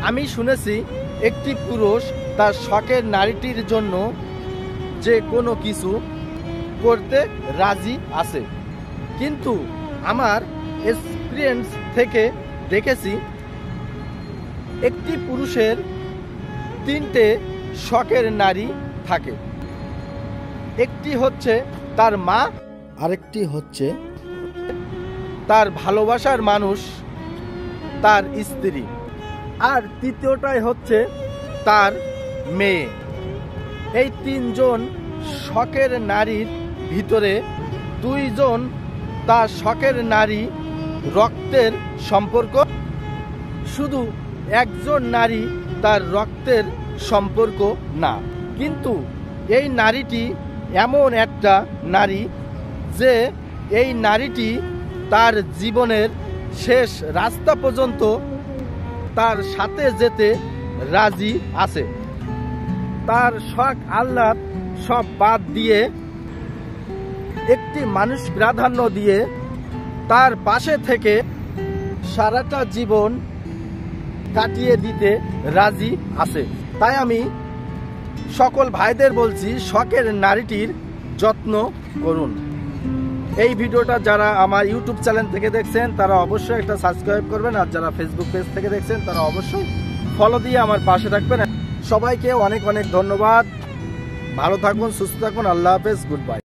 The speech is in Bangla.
আমি শুনেছি একটি পুরুষ তার শখের নারীটির জন্য যে কোনো কিছু করতে রাজি আছে, কিন্তু আমার এক্সপিরিয়েন্স থেকে দেখেছি একটি পুরুষের তিনটে শখের নারী থাকে। একটি হচ্ছে তার মা, আরেকটি হচ্ছে তার ভালোবাসার মানুষ, তার স্ত্রী, আর তৃতীয়টাই হচ্ছে তার মেয়ে। এই তিনজন শখের নারীর ভিতরে দুইজন তার শখের নারী রক্তের সম্পর্ক, শুধু একজন নারী তার রক্তের সম্পর্ক না, কিন্তু এই নারীটি এমন একটা নারী যে এই নারীটি তার জীবনের শেষ রাস্তা পর্যন্ত তার সাথে যেতে রাজি আছে। তার শখ আহ্লাদ সব বাদ দিয়ে একটি মানুষ প্রাধান্য দিয়ে তার পাশে থেকে সারাটা জীবন কাটিয়ে দিতে রাজি আছে। তাই আমি সকল ভাইদের বলছি, শখের নারীটির যত্ন করুন। এই ভিডিওটা যারা আমার ইউটিউব চ্যানেল থেকে দেখছেন তারা অবশ্যই একটা সাবস্ক্রাইব করবেন, আর যারা ফেসবুক পেজ থেকে দেখছেন তারা অবশ্যই ফলো দিয়ে আমার পাশে থাকবেন। সবাইকে অনেক অনেক ধন্যবাদ। ভালো থাকুন, সুস্থ থাকুন। আল্লাহ হাফেজ, গুড বাই।